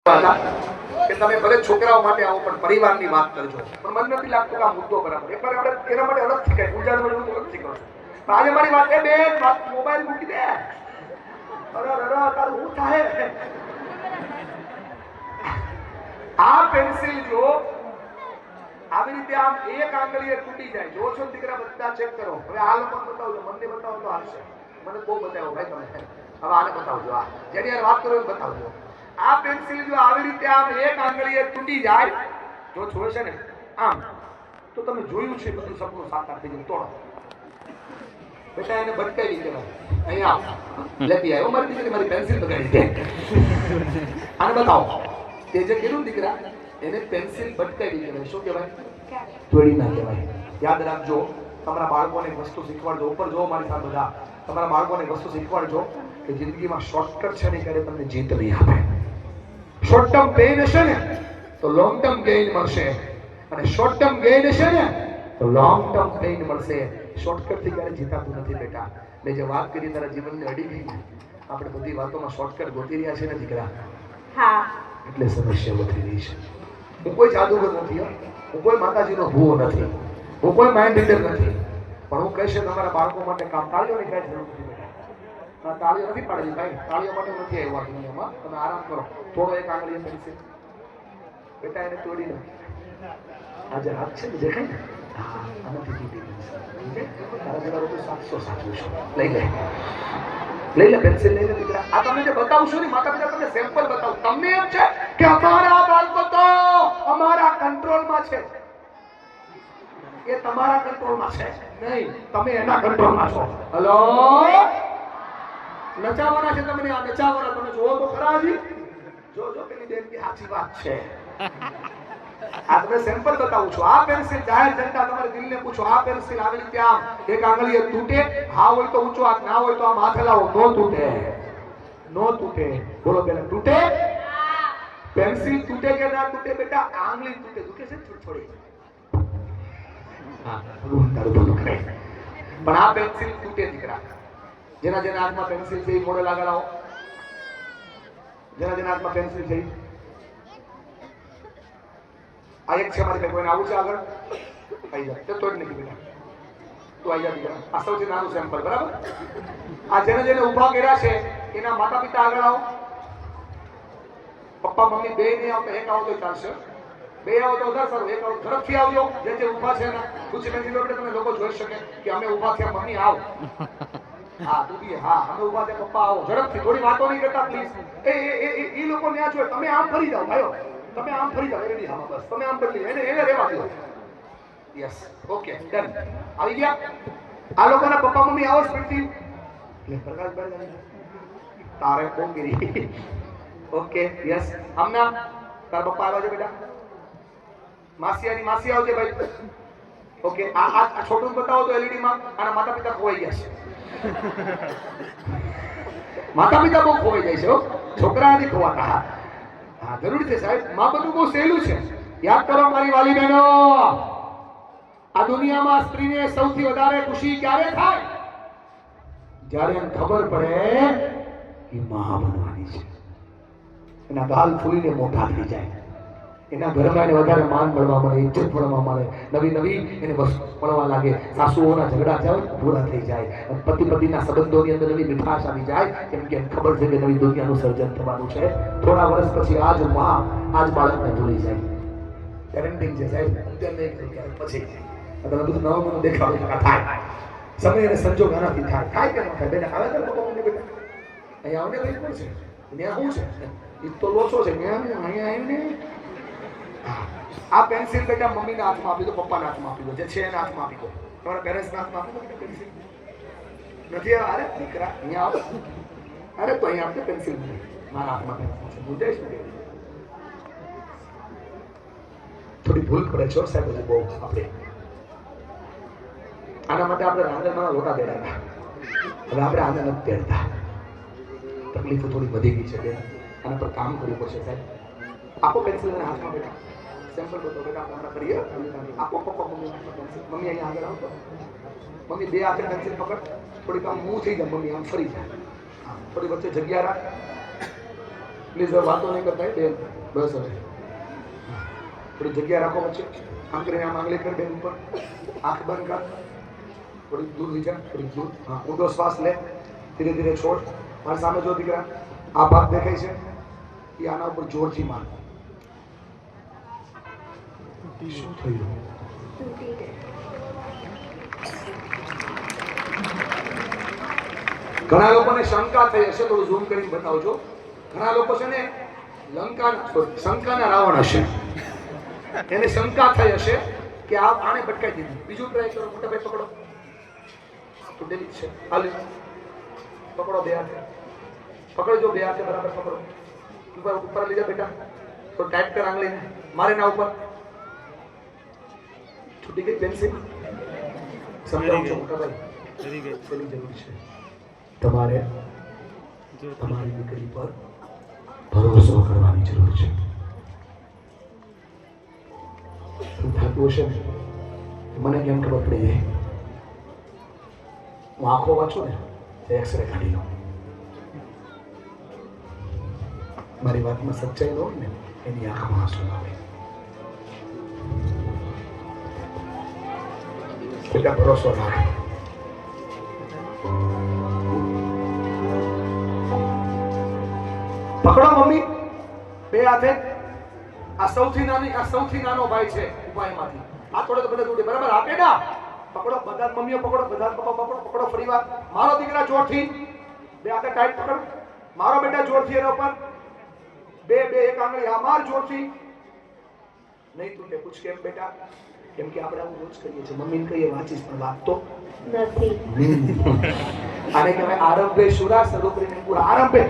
કે તમે ભલે છોકરાઓ માટે આવો પણ પરિવારની વાત કરજો. પણ મને નથી લાગતું કે આ મુદ્દો બરાબર. એકવાર આપણે એના માટે અલગથી કઈ પૂજાનું બધું અલગથી કરો. આજે મારી વાત એ બેન મોબાઈલ મૂકી દે. અરે તારું શું થાય? આ પેન્સિલ જો આવી રીતે આમ એક આંગળીએ તૂટી જાય. જો છો દીકરા બધા ચેક કરો. હવે આ લોકો બતાવજો, મને બતાવો તો હાલશે. મને બહુ બતાવો ભાઈ તમે. હવે આને બતાવજો. આ જેની યાર વાત કરો એ બતાવજો. આ પેન્સિલ જો આવી રીતે આમ એક આંગળીએ તૂટી જાય, જો છો છે ને આમ, તો તમે જોયું છે બધું સપનું સાકાર થઈ ગયું. તોડો બેટા, એને ભટકાવી દેવાય. અહીંયા લેતી આવ્યો મારી દીકરી, મારી પેન્સિલ બગાડી દે. આને બતાવો. તે જે કીધું દીકરા, એને પેન્સિલ ભટકાવી કહેવાય. શું કહેવાય? તોડી ના કહેવાય. યાદ રાખજો. તમારા બાળકોને એક વસ્તુ શીખવાડજો. ઉપર જો મારી સાથે બધા તમારા બાળકોને એક વસ્તુ શીખવાડજો કે જિંદગીમાં શોર્ટકટ છે ને ક્યારે તમને જીત નહીં આપે. શોર્ટ ટર્મ પેઇન હશે ને તો લોંગ ટર્મ ગેઇન મળશે, અને શોર્ટ ટર્મ ગેઇન હશે ને તો લોંગ ટર્મ પેઇન મળશે. શોર્ટકટ થી ક્યારે જીતાતું નથી બેટા. મેં જે વાત કરી તારા જીવનને અડી ગઈ. આપણે બધી વાતોમાં શોર્ટકટ ગોતી રહ્યા છે ને દીકરા. હા, એટલે સમસ્યા વધી રહી છે. હું કોઈ જાદુગર નથી, હું કોઈ માતાજીનો ભૂવો નથી, હું કોઈ માઇન્ડ રીડર નથી, પણ હું કહીશ તમારા બાળકો માટે કામ. તાળીઓની કઈ જરૂર નથી બેટા. તાળીઓ નથી પાડેલી ભાઈ, તાળીઓ માટે નથી આવ્યા દુનિયામાં. તમે આરામ કરો. થોડો એક આંગળી કરી બેટા, એને તોડી નાખી. આજે હાથ છે ને દેખાય ને, હા આનાથી તૂટી ગઈ. તારા જરા બધું 700 સાચું છે. લઈ લે પેન્સિલ લઈ લે દીકરા. આ તમને જે બતાવું છું ને માતા પિતા, તમને સેમ્પલ બતાવું. તમને એમ છે કે અમારા બાળકો તો અમારા કંટ્રોલમાં છે. એ તમારા કંટ્રોલમાં છે નહીં, તમે એના કંટ્રોલમાં છો. હલો, નચાવવાના છે તમને. આ નચાવવાના તમે જોવો તો ખરા. હજી જો પેલી બેન की સાચી વાત છે. આ તમને સેમ્પલ બતાવું છું. આ પેન્સિલ જાહેર જનતા તમારે દિલને પૂછો. આ પેન્સિલ આવી રીતે આમ એક આંગળીએ તૂટે, હા હોય તો ઊંચો હાથ, ના હોય તો આમ હાથ હલાવો. નો તૂટે. બોલો પેલા તૂટે? પેન્સિલ તૂટે કે ના તૂટે બેટા? આંગળી તૂટે. તૂટે છે થોડી. હા, ભગવાન તારું ભલું કરે. પણ આ પેન્સિલ તૂટે દીકરા. જેના હાથમાં પેન્સિલ છે એ મોડે લાગાડો. જેના હાથમાં પેન્સિલ છે આ એક છે મારી. કોઈને આવું છે આગળ? આવી જાય તો તોડ નથી બેટા. તું આવી જા દીકરા. આ સૌથી નાનું સેમ્પલ, બરાબર? આ જેને ઊભા કર્યા છે એના માતા પિતા આગળ આવો. પપ્પા મમ્મી બે નહીં આવતો, એક આવો તો ચાલશે. બે આવો તો વધારે સારું. એક આવો ઝડપથી આવજો. જે ઊભા છે ને પૂછી પેન્સિલ વડે તમે લોકો જોઈ શકે કે અમે ઊભા થયા. મમ્મી આવો. હા તું બી. હા અમે ઊભા થયા. પપ્પા આવો. ઝડપથી. થોડી વાતો નહીં કરતા પ્લીઝ. એ લોકો ન્યા છો. તમે આમ ફરી જાઓ ભાઈઓ. તમે આમ ફરી જાઓ. રેડી? હા બસ તમે આમ બદલી. એને રહેવા દો. Yes, okay, done. આવી ગયા આ લોકોના પપ્પા મમ્મી. આવો સ્પીડથી. એટલે પ્રકાશભાઈ તારે કોણ ગીરી? Okay, yes. હમના તારા પપ્પા આવ્યા છે બેટા. માસી આવજે ભાઈ. ઓકે, આ છોટું બતાવો તો એલઈડી માં. આના માતા પિતા ખોવાઈ ગયા છે. માતા પિતા બહુ ખોવાઈ જાય છે. છોકરા નથી ખોવાતા. હા જરૂર છે સાહેબ. માં બધું બહુ સહેલું છે. યાદ કરો મારી વાલી બહેનો, આ દુનિયામાં સ્ત્રીને સૌથી વધારે ખુશી ક્યારે થાય? જ્યારે એને ખબર પડે કે માં બનવાની છે. એના ગાલ ફૂલીને મોટા થઈ જાય. એના ઘરમાં એને વધારે માન મળવા મળે, ઇજ્જત મળવા મળે. નવી એને વસ્તુ મળવા લાગે. સાસુઓના ઝઘડા થાય પૂરા થઈ જાય. પતિના સંબંધોની અંદર નવી મીઠાશ આવી જાય. કેમ કે ખબર છે કે નવી દુનિયાનું સર્જન થવાનું છે. થોડા વર્ષ પછી આજ માં આજ બાળકને ભૂલી જાય. પેરેન્ટિંગ છે સાહેબ. અત્યારે પછી તમે બધું નવું દેખાડો થાય. સમય અને સંજોગ આનાથી થાય કે ન થાય? બેટા આવે તો બેટા અહીંયા આવને કઈ પણ છે. ત્યાં શું છે? એ તો લોચો છે. અહીંયા આવીને આ પેન્સિલ બેટા મમ્મીના હાથમાં આપી દો, પપ્પાના હાથમાં આપી દો. જે છે એના હાથમાં આપી દો. તમારા પેરેન્ટ્સના હાથમાં આપી દો બેટા પેન્સિલ. નથી અરે દીકરા અહીંયા આવો. અરે તો અહીંયા આપજો પેન્સિલ. મારા હાથમાં પેન્સિલ છે. ભૂલ જઈશ ને થોડી ભૂલ પડે છો સાહેબ. હજી બહુ આપણે આના માટે આપણે રાંધણમાં લોટા દેડાતા. હવે આપણે આને નથી તેડતા. તકલીફો થોડી વધી ગઈ છે બેન. આના પર કામ કરવું પડશે સાહેબ. આપો પેન્સિલ અને હાથમાં બેટા. સેમ્પલ બતાવો બેટા. આપણે કરીએ. આપો પપ્પા મમ્મી પેન્સિલ. મમ્મી અહીંયા આગળ આવતો. મમ્મી બે હાથે પેન્સિલ પકડ. થોડીક આમ મૂવ થઈ જાય. મમ્મી આમ ફરી જાય. થોડી વચ્ચે જગ્યા રાખ. પ્લીઝ હવે વાતો નહીં કરતા બેન, બસ હવે થોડી જગ્યા રાખો વચ્ચે. આમ કરીને આમ આંગળી કર બેન ઉપર, આંખ બંધ કર, થોડી દૂર લઈ જા, થોડી દૂર. હા, ઊંડો શ્વાસ લે, ધીરે ધીરે છોડ. મારી સામે જો દીકરા, આ ભાગ દેખાય છે એ આના ઉપર જોરથી માર. શું થયું? ઘણા લોકોને શંકા થઈ હશે, થોડું ઝૂમ કરીને બતાવજો. ઘણા લોકો છે ને શંકાના રાવણ હશે, એને શંકા થઈ હશે કે આને ભટકાઈ દીધી. બીજું ટ્રાય કરો, મોટા ભાઈ પકડો, તૂટેલી છે, હાલ પકડો બે હાથે, પકડજો બે હાથે બરાબર પકડો. ઉપર ઉપર લઈ જા બેટા, તો ટાઈટ કર આંગળીને, મારે ના ઉપર. છૂટી ગઈ પેન્સિલ? સમજાવું છું મોટા ભાઈ, ચલી જરૂર છે. તમારે તમારી દીકરી પર ભરોસો કરવાની જરૂર છે. થતું હશે ને, મને કેમ ખબર પડી જાય? હું આંખો વાંચું ને, એક્સરે કાઢી લઉં. મારી વાતમાં સચ્ચાઈ ન હોય ને, એની આંખમાં આંસુ આવે. બેટા ભરોસો રાખ. પકડો મમ્મી બે હાથે. આ સૌથી નાનો ભાઈ છે ઉપાયમાંથી. આ થોડે તો બધા જોડે બરાબર આપે ના. પકડો બધા મમ્મીઓ, પકડો બધા પપ્પા, પકડો ફરીવાર. મારો દીકરા જોરથી બે હાથે ટાઈટ પકડ. મારો બેટા જોરથી એના ઉપર બે એક આંગળી આ માર જોરથી. નહીં તું પૂછ કેમ બેટા? કેમ કે આપણે આવું રોજ કરીએ છીએ. મમ્મીને કહીએ વાંચીશ પણ વાંચતો નથી. આને કહેવાય આરંભે શુરા સર્વોપરી આરંભે